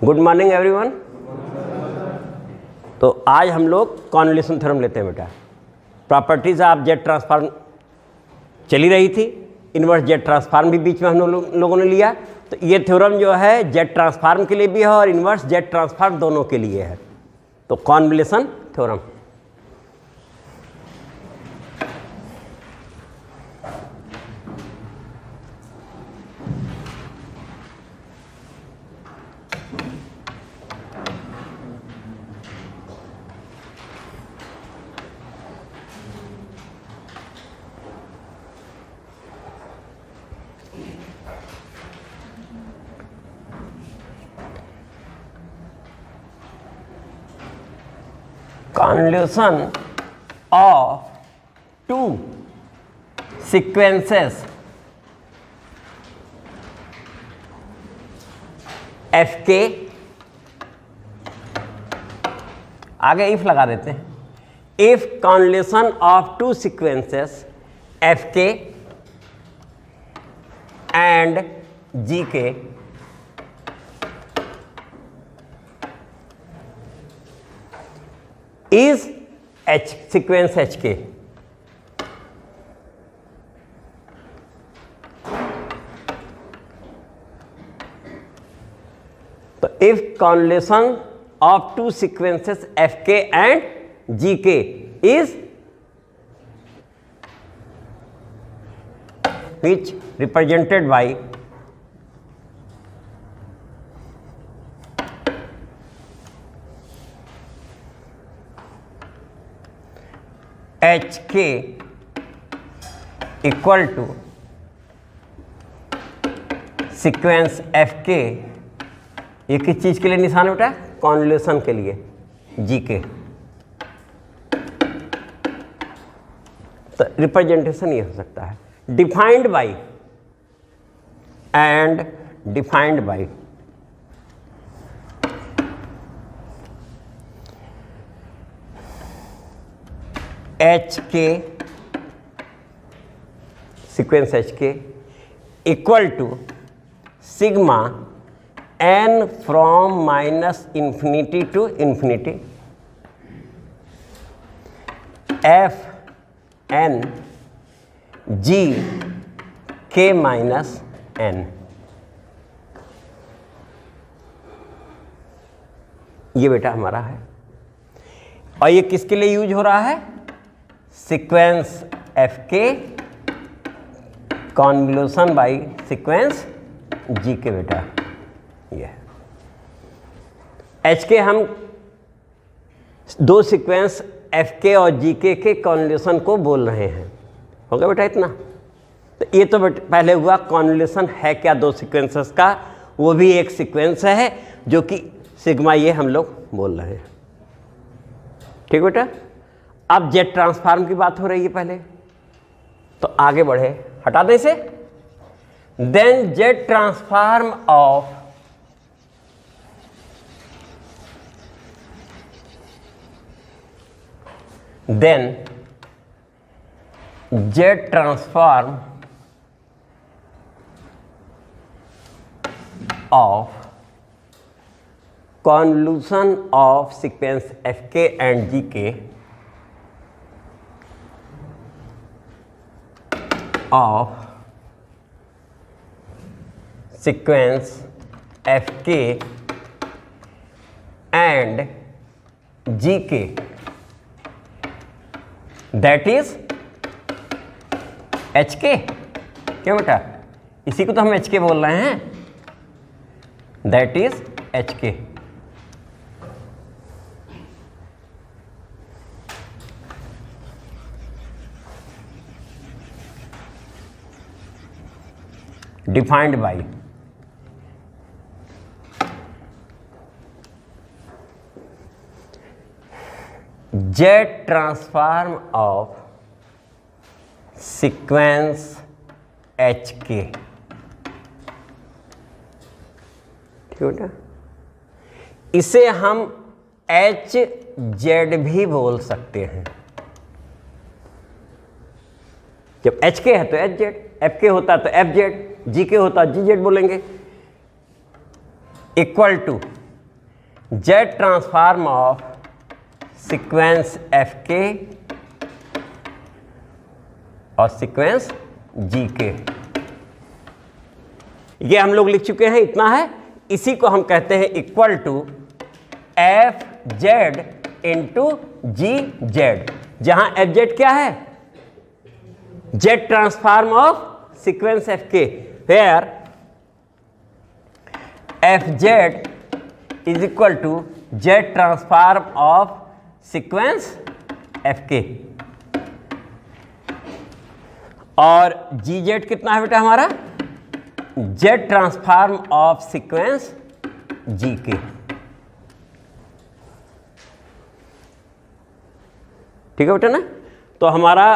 Good morning everyone. तो आज हम लोग कॉन्वोल्यूशन थ्योरम लेते हैं बेटा। प्रॉपर्टीज ऑफ जेट ट्रांसफॉर्म चली रही थी, इनवर्स जेट ट्रांसफॉर्म भी बीच में हम लोगों ने लिया। तो ये थ्योरम जो है जेट ट्रांसफॉर्म के लिए भी है और इनवर्स जेट ट्रांसफॉर्म दोनों के लिए है। तो convolution theorem convolution of two sequences fk, आगे if लगा देते हैं, if convolution of two sequences fk and gk is H sequence HK, तो if convolution of two sequences FK and GK is which represented by HK equal to sequence FK, ये किस चीज़ के लिए निशान है बेटा? कॉन्वोल्यूशन के लिए GK। तो रिप्रेजेंटेशन ये हो सकता है defined by and defined by HK sequence HK equal to sigma n from minus infinity to infinity f n g k minus n। ये बेटा हमारा है और ये किसके लिए यूज हो रहा है? Sequence FK convolution by sequence GK बेटा। ये HK हम दो सीक्वेंस FK और GK के कॉन्वोल्यूशन को बोल रहे हैं। हो गया बेटा इतना? तो ये तो पहले हुआ कॉन्वोल्यूशन है क्या दो सीक्वेंसेस का, वो भी एक सीक्वेंस है जो कि सिग्मा ये हम लोग बोल रहे हैं। ठीक बेटा? अब जेट ट्रांसफॉर्म की बात हो रही है पहले, तो आगे बढ़े, हटा दे इसे। Then Z transform of Z transform of convolution of sequence FK and GK of sequence FK and GK, that is HK। क्यों बेटा? इसी को तो हम HK बोल रहे हैं, that is HK। Defined by jet transform of sequence HK। ठीक है, इसे हम HZ भी बोल सकते हैं। जब HK है तो HZ, FK होता तो FZ, GK होता GZ बोलेंगे। Equal to Z transform of sequence F K और सीक्वेंस जी के। ये हम लोग लिख चुके हैं, इतना है। इसी को हम कहते हैं equal to F Z into G Z, जहां एफ जेड क्या है, Z transform of sequence F K, where F Z is equal to Z transform of sequence F K. और जी जेड कितना है बेटा हमारा, Z transform of sequence G K. ठीक है बेटा ना। तो हमारा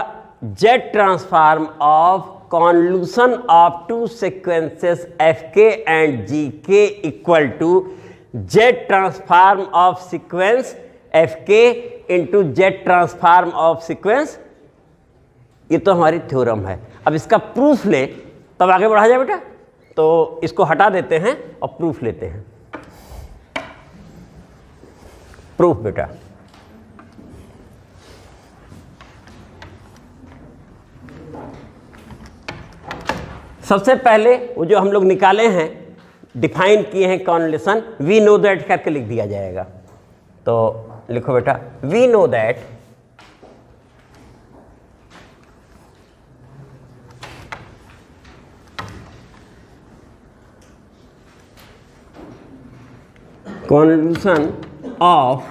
Z transform of convolution of two sequences F K and G K equal to Z transform of sequence F K into Z transform of sequence. ये तो हमारी theorem है। अब इसका प्रूफ ले तब आगे बढ़ा जाए बेटा। तो इसको हटा देते हैं और प्रूफ लेते हैं। प्रूफ बेटा, सबसे पहले वो जो हम लोग निकाले हैं, डिफाइन किए हैं कॉन्वोल्यूशन, वी नो दैट करके लिख दिया जाएगा। तो लिखो बेटा, we know that convolution of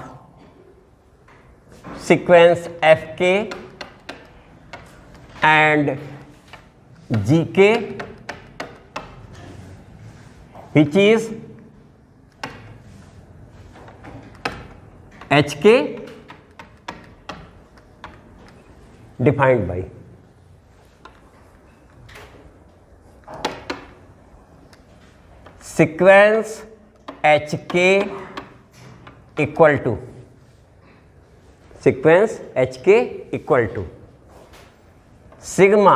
sequence fk and gk which is hk defined by sequence HK equal to sequence HK equal to sigma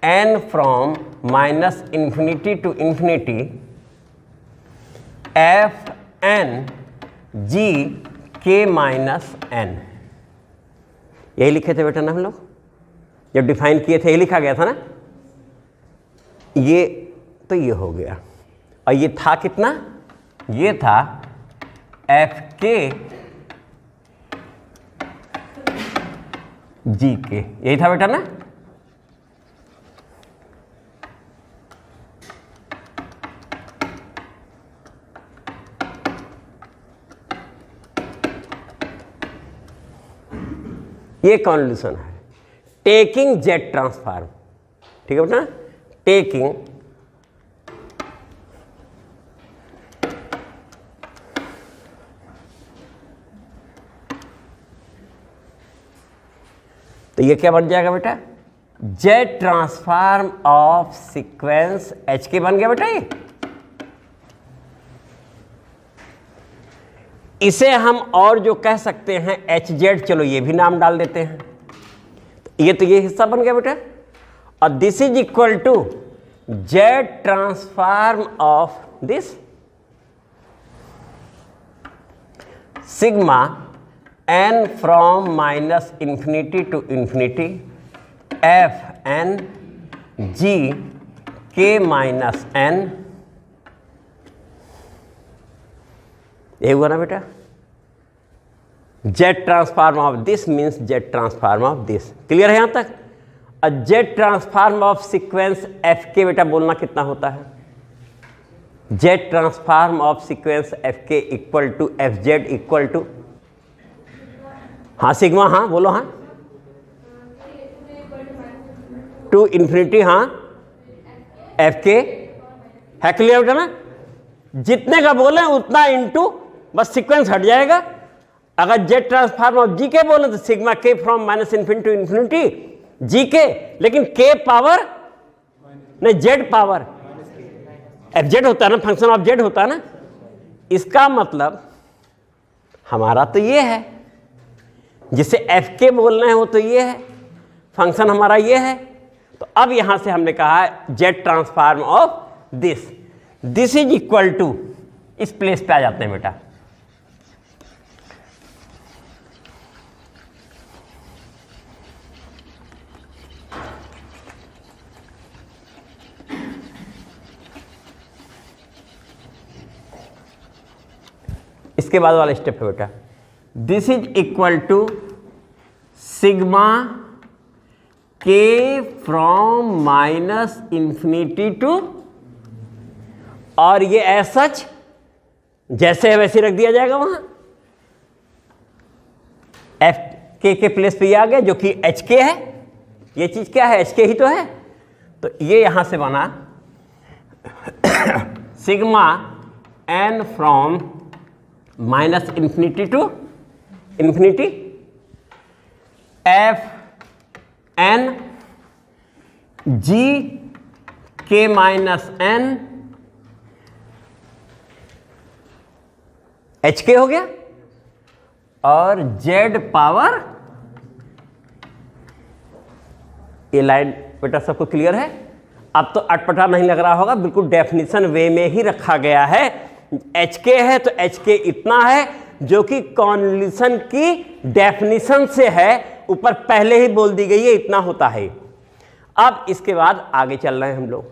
n from minus infinity to infinity F N G K minus n। यही लिखे थे बेटा ना हम लोग जब define किए थे, यही लिखा गया था ना। ये तो ये हो गया, और ये था कितना, ये था एफ के जी के, यही था बेटा ना। ये कॉन्वोल्यूशन है टेकिंग जेड ट्रांसफार्म। ठीक है बेटा, टेकिंग तो ये क्या बन जाएगा बेटा, Z transform of sequence H के बन गया बेटा। ये इसे हम और जो कह सकते हैं एच जेड, चलो ये भी नाम डाल देते हैं। तो ये हिस्सा बन गया बेटा। और this is equal to Z transform of this sigma n from minus infinity to infinity f n g k minus n। ये हुआ ना बेटा, Z transform of this means Z transform of this. Clear है यहां तक। और Z transform of sequence F K बेटा बोलना कितना होता है, Z transform of sequence F K equal to F Z equal to, हाँ सिग्मा, हाँ बोलो, हाँ टू इन्फिनिटी, हाँ एफ के है। क्लियर बेटा ना। जितने का बोले उतना इनटू, बस सीक्वेंस हट जाएगा। अगर जेड ट्रांसफार्म ऑफ जी के बोले तो sigma K from minus infinity to infinity G K, लेकिन के पावर नहीं जेड पावर एफ जेड होता है ना, फंक्शन ऑफ जेड होता है ना। इसका मतलब हमारा तो ये है, जिसे एफ के बोलना है वो तो ये है, फंक्शन हमारा ये है। तो अब यहां से हमने कहा Z transform of this, this is equal to, इस प्लेस पे आ जाते हैं बेटा, इसके बाद वाला स्टेप है बेटा, this is equal to sigma K from minus infinity to, और ये एज सच जैसे है वैसे रख दिया जाएगा वहां, एफ के प्लेस पे ये आ गया जो कि एच के है, ये चीज क्या है, एच के ही तो है, तो ये यहां से बना sigma N from minus infinity to infinity F N G K minus N H के हो गया, और जेड पावर, ये लाइन बेटा सबको क्लियर है। अब तो अटपटा नहीं लग रहा होगा, बिल्कुल डेफिनेशन वे में ही रखा गया है। एच के है तो एच के इतना है जो कि कॉन्वोल्यूशन की डेफिनेशन से है, ऊपर पहले ही बोल दी गई है इतना होता है। अब इसके बाद आगे चल रहे हैं हम लोग,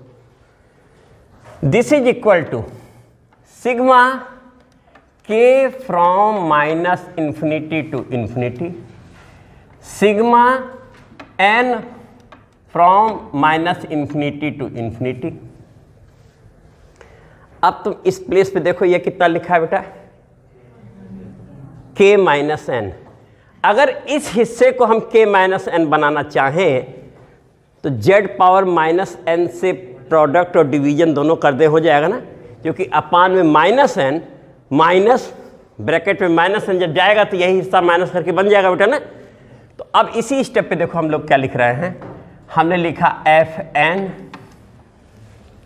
this is equal to sigma K from minus infinity to infinity sigma N from minus infinity to infinity. अब तुम इस प्लेस पे देखो ये कितना लिखा है बेटा, के माइनस एन। अगर इस हिस्से को हम के माइनस एन बनाना चाहें तो जेड पावर माइनस एन से प्रोडक्ट और डिवीजन दोनों कर दे हो जाएगा ना, क्योंकि अपान में माइनस एन, माइनस ब्रैकेट में माइनस एन जब जाएगा तो यही हिस्सा माइनस करके बन जाएगा बेटा ना। तो अब इसी स्टेप पे देखो हम लोग क्या लिख रहे हैं, हमने लिखा एफ एन,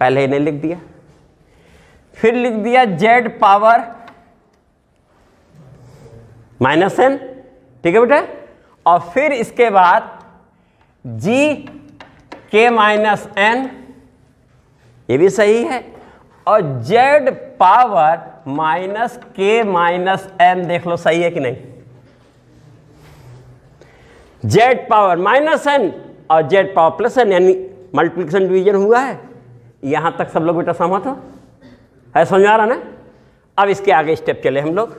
पहले इन्हें लिख दिया, फिर लिख दिया जेड पावर माइनस एन, ठीक है बेटा, और फिर इसके बाद जी के माइनस एन, ये भी सही है, और Z power minus K minus N, देख लो सही है कि नहीं। जेड पावर माइनस एन और जेड पावर प्लस एन, यानी मल्टीप्लिकेशन डिवीजन हुआ है। यहां तक सब लोग बेटा सहमत हो, है, समझ आ रहा ना। अब इसके आगे स्टेप चले हम लोग।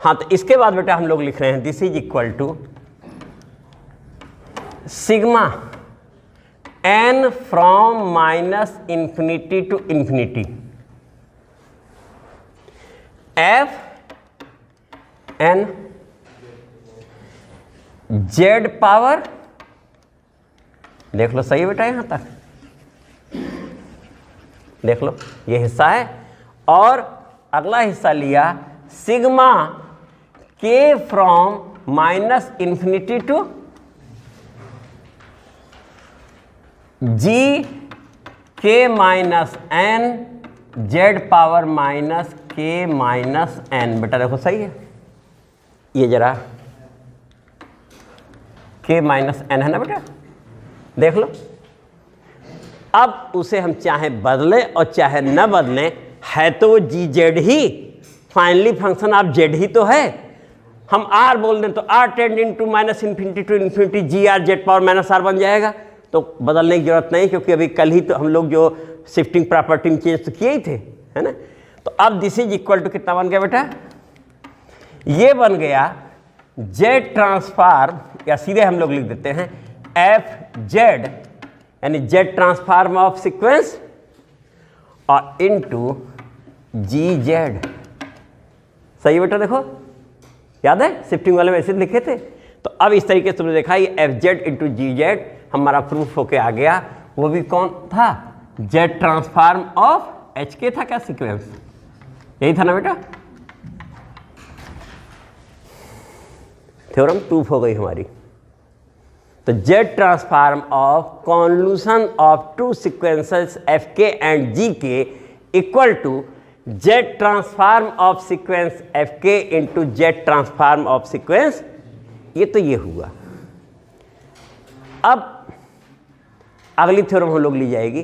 हाँ, तो इसके बाद बेटा हम लोग लिख रहे हैं this is equal to sigma N from minus infinity to infinity F N Z power, देख लो सही है बेटा, यहां तक देख लो ये हिस्सा है, और अगला हिस्सा लिया sigma K from minus infinity to G K minus N Z power minus K minus N. बेटा देखो सही है, ये जरा के माइनस एन है ना बेटा, देख लो। अब उसे हम चाहे बदलें और चाहे न बदलें, है तो वो जी जेड ही, फाइनली फंक्शन ऑफ जेड ही तो है। हम आर बोल दें तो R tending to minus infinity to infinity G R Z power minus R बन जाएगा, तो बदलने की जरूरत नहीं, क्योंकि अभी कल ही तो हम लोग जो शिफ्टिंग प्रॉपर्टी में चेंज तो किए ही थे, है ना। तो अब दिस इज इक्वल टू कितना बन गया बेटा, ये बन गया जेड ट्रांसफार्म, या सीधे हम लोग लिख देते हैं एफ जेड, यानी जेड ट्रांसफार्म ऑफ सीक्वेंस, और इनटू जी जेड। सही बेटा, देखो याद है शिफ्टिंग वाले में ऐसे लिखे थे। तो अब इस तरीके से तुमने देखा ये F Z into G Z हमारा प्रूफ होके आ गया। वो भी कौन था, जेड ट्रांसफार्म ऑफ एच के था क्या सीक्वेंस, यही था ना बेटा। थ्योरम प्रूफ हो गई हमारी। तो Z transform of convolution of two sequences F K and G K equal to Z transform of sequence F K into Z transform of sequence, ये तो ये हुआ। अब अगली थ्योरम हम लोग ली जाएगी